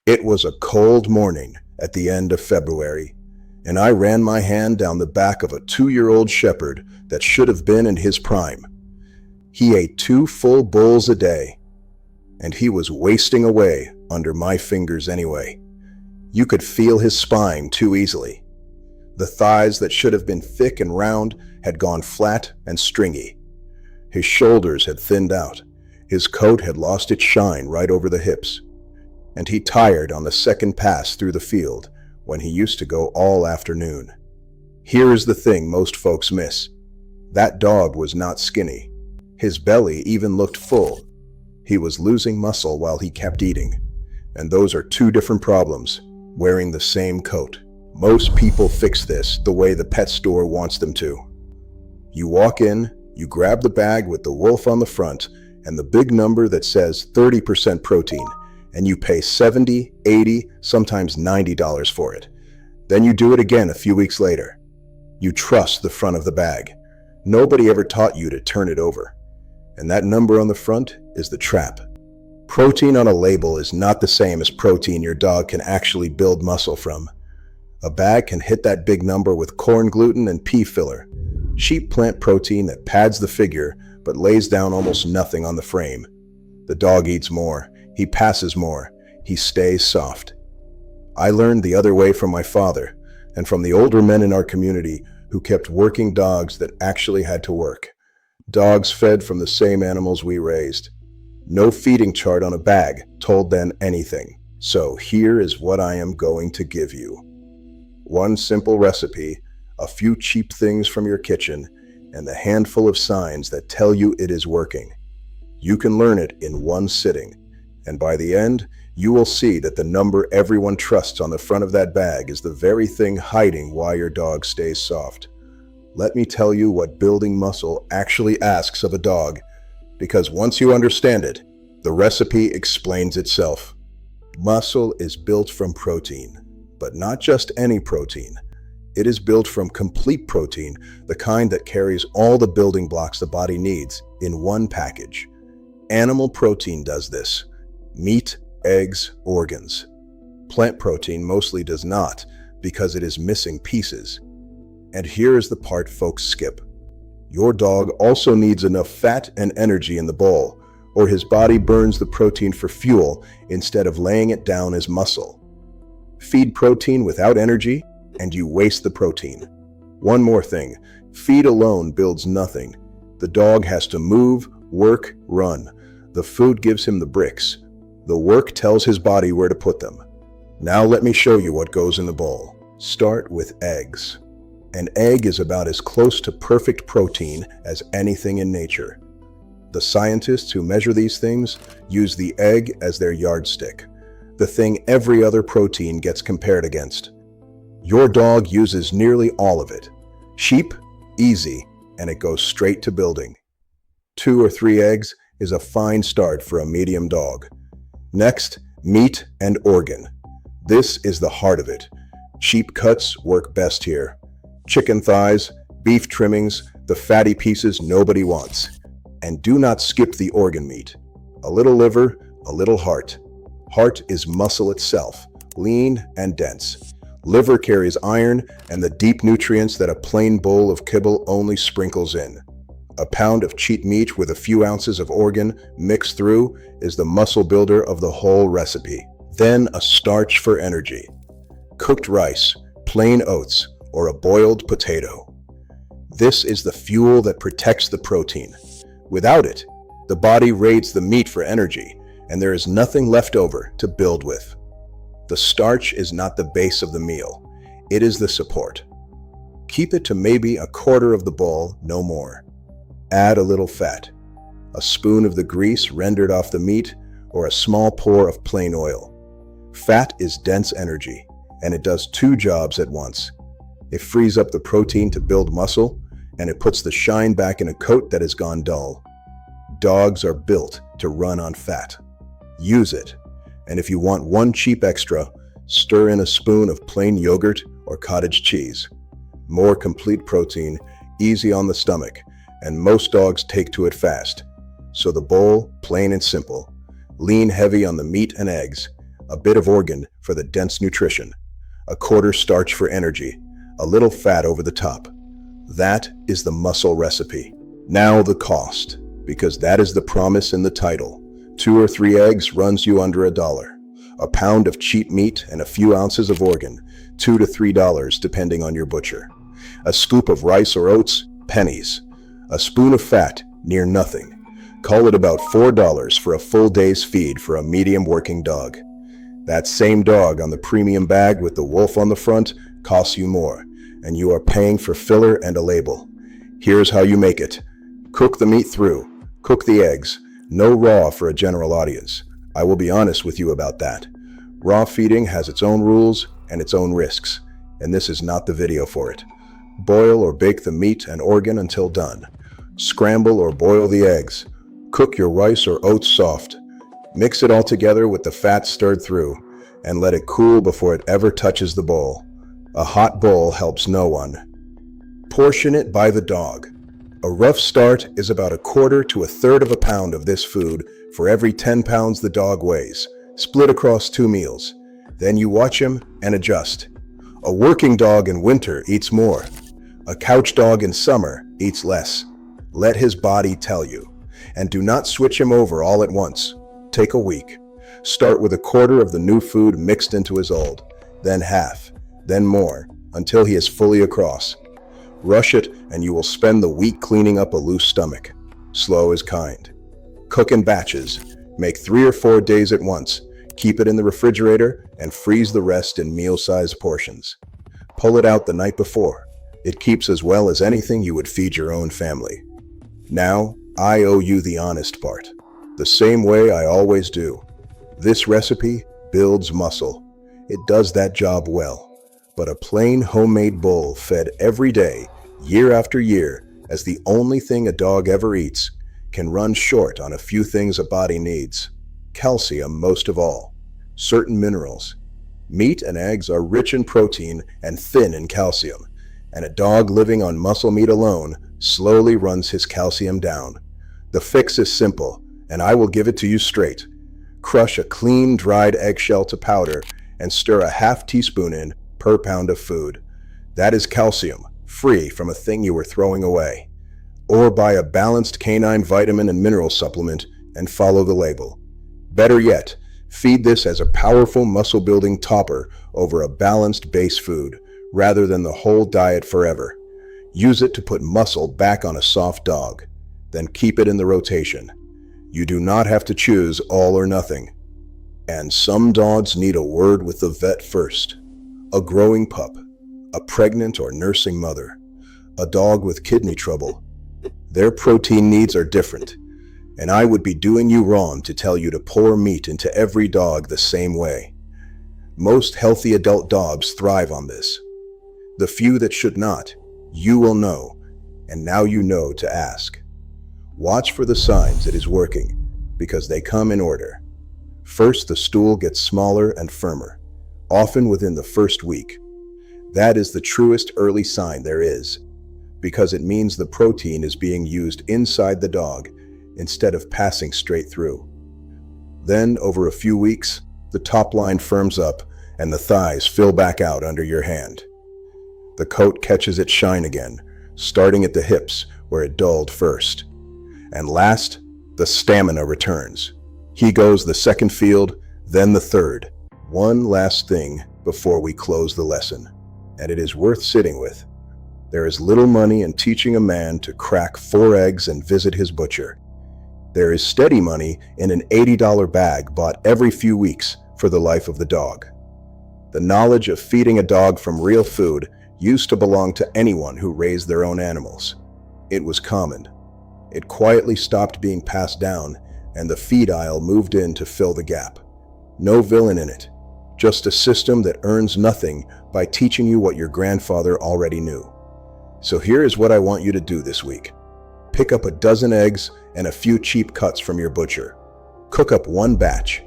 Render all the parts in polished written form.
It was a cold morning at the end of February, and I ran my hand down the back of a 2-year-old shepherd that should have been in his prime. He ate 2 full bowls a day, and he was wasting away under my fingers anyway. You could feel his spine too easily. The thighs that should have been thick and round had gone flat and stringy. His shoulders had thinned out. His coat had lost its shine right over the hips. And he tired on the second pass through the field when he used to go all afternoon. Here is the thing most folks miss. That dog was not skinny. His belly even looked full. He was losing muscle while he kept eating. And those are 2 different problems, wearing the same coat. Most people fix this the way the pet store wants them to. You walk in, you grab the bag with the wolf on the front and the big number that says 30% protein, and you pay $70, $80, sometimes $90 for it. Then you do it again a few weeks later. You trust the front of the bag. Nobody ever taught you to turn it over. And that number on the front is the trap. Protein on a label is not the same as protein your dog can actually build muscle from. A bag can hit that big number with corn gluten and pea filler, sheep plant protein that pads the figure but lays down almost nothing on the frame. The dog eats more, he passes more, he stays soft. I learned the other way from my father and from the older men in our community who kept working dogs that actually had to work. Dogs fed from the same animals we raised. No feeding chart on a bag told them anything. So here is what I am going to give you. 1 simple recipe, a few cheap things from your kitchen, and a handful of signs that tell you it is working. You can learn it in 1 sitting, and by the end, you will see that the number everyone trusts on the front of that bag is the very thing hiding why your dog stays soft. Let me tell you what building muscle actually asks of a dog, because once you understand it, the recipe explains itself. Muscle is built from protein, but not just any protein. It is built from complete protein, the kind that carries all the building blocks the body needs in 1 package. Animal protein does this. Meat, eggs, organs. Plant protein mostly does not, because it is missing pieces. And here is the part folks skip. Your dog also needs enough fat and energy in the bowl, or his body burns the protein for fuel instead of laying it down as muscle. Feed protein without energy, and you waste the protein. One more thing, feed alone builds nothing. The dog has to move, work, run. The food gives him the bricks. The work tells his body where to put them. Now let me show you what goes in the bowl. Start with eggs. An egg is about as close to perfect protein as anything in nature. The scientists who measure these things use the egg as their yardstick, the thing every other protein gets compared against. Your dog uses nearly all of it. Sheep, easy, and it goes straight to building. 2 or 3 eggs is a fine start for a medium dog. Next, meat and organ. This is the heart of it. Sheep cuts work best here. Chicken thighs, beef trimmings, the fatty pieces nobody wants. And do not skip the organ meat. A little liver, a little heart. Heart is muscle itself, lean and dense. Liver carries iron and the deep nutrients that a plain bowl of kibble only sprinkles in. A pound of cheat meat with a few ounces of organ mixed through is the muscle builder of the whole recipe. Then a starch for energy. Cooked rice, plain oats, or a boiled potato. This is the fuel that protects the protein. Without it, the body raids the meat for energy, and there is nothing left over to build with. The starch is not the base of the meal. It is the support. Keep it to maybe a quarter of the bowl, no more. Add a little fat, a spoon of the grease rendered off the meat, or a small pour of plain oil. Fat is dense energy, and it does 2 jobs at once. It frees up the protein to build muscle, and it puts the shine back in a coat that has gone dull. Dogs are built to run on fat. Use it, and if you want 1 cheap extra, stir in a spoon of plain yogurt or cottage cheese. More complete protein, easy on the stomach, and most dogs take to it fast. So the bowl, plain and simple. Lean heavy on the meat and eggs. a bit of organ for the dense nutrition, a quarter starch for energy, a little fat over the top. That is the muscle recipe. Now the cost, because that is the promise in the title. 2 or 3 eggs runs you under $1. A pound of cheap meat and a few ounces of organ, $2 to $3 depending on your butcher. A scoop of rice or oats, pennies. A spoon of fat, near nothing. Call it about $4 for a full day's feed for a medium working dog. That same dog on the premium bag with the wolf on the front costs you more, and you are paying for filler and a label. Here's how you make it. Cook the meat through. Cook the eggs. No raw for a general audience. I will be honest with you about that. Raw feeding has its own rules and its own risks, and this is not the video for it. Boil or bake the meat and organ until done. Scramble or boil the eggs. Cook your rice or oats soft. Mix it all together with the fat stirred through, and let it cool before it ever touches the bowl. A hot bowl helps no one. Portion it by the dog. A rough start is about 1/4 to 1/3 of a pound of this food for every 10 pounds the dog weighs, split across 2 meals. Then you watch him and adjust. A working dog in winter eats more. A couch dog in summer eats less. Let his body tell you. And do not switch him over all at once. Take a week. Start with 1/4 of the new food mixed into his old, then half, then more, until he is fully across. Rush it and you will spend the week cleaning up a loose stomach. Slow is kind. Cook in batches. Make 3 or 4 days at once. Keep it in the refrigerator and freeze the rest in meal-sized portions. Pull it out the night before. It keeps as well as anything you would feed your own family. Now, I owe you the honest part. The same way I always do. This recipe builds muscle. It does that job well. But a plain homemade bowl fed every day, year after year, as the only thing a dog ever eats, can run short on a few things a body needs. Calcium most of all. Certain minerals. Meat and eggs are rich in protein and thin in calcium, and a dog living on muscle meat alone slowly runs his calcium down. The fix is simple, and I will give it to you straight. Crush a clean, dried eggshell to powder and stir a ½ teaspoon in per pound of food. That is calcium, free from a thing you were throwing away. Or buy a balanced canine vitamin and mineral supplement and follow the label. Better yet, feed this as a powerful muscle-building topper over a balanced base food, rather than the whole diet forever. Use it to put muscle back on a soft dog. Then keep it in the rotation. You do not have to choose all or nothing. And some dogs need a word with the vet first. A growing pup, a pregnant or nursing mother, a dog with kidney trouble. Their protein needs are different, and I would be doing you wrong to tell you to pour meat into every dog the same way. Most healthy adult dogs thrive on this. The few that should not, you will know, and now you know to ask. Watch for the signs it is working, because they come in order. First, the stool gets smaller and firmer, often within the first week. That is the truest early sign there is, because it means the protein is being used inside the dog instead of passing straight through. Then, over a few weeks, the top line firms up and the thighs fill back out under your hand. The coat catches its shine again, starting at the hips where it dulled first. And last, the stamina returns. He goes the second field, then the third. One last thing before we close the lesson, and it is worth sitting with. There is little money in teaching a man to crack 4 eggs and visit his butcher. There is steady money in an $80 bag bought every few weeks for the life of the dog. The knowledge of feeding a dog from real food used to belong to anyone who raised their own animals. It was common. It quietly stopped being passed down, and the feed aisle moved in to fill the gap. No villain in it, just a system that earns nothing by teaching you what your grandfather already knew. So here is what I want you to do this week. Pick up a dozen eggs and a few cheap cuts from your butcher. Cook up 1 batch,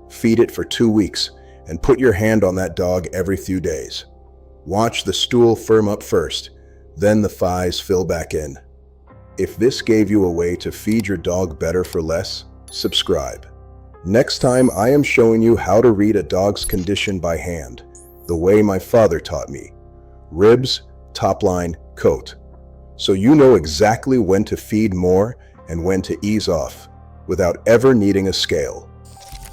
feed it for 2 weeks, and put your hand on that dog every few days. Watch the stool firm up first, then the thighs fill back in. If this gave you a way to feed your dog better for less, subscribe. Next time, I am showing you how to read a dog's condition by hand, the way my father taught me. Ribs, top line, coat. So you know exactly when to feed more and when to ease off, without ever needing a scale.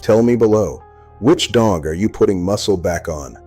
Tell me below, which dog are you putting muscle back on?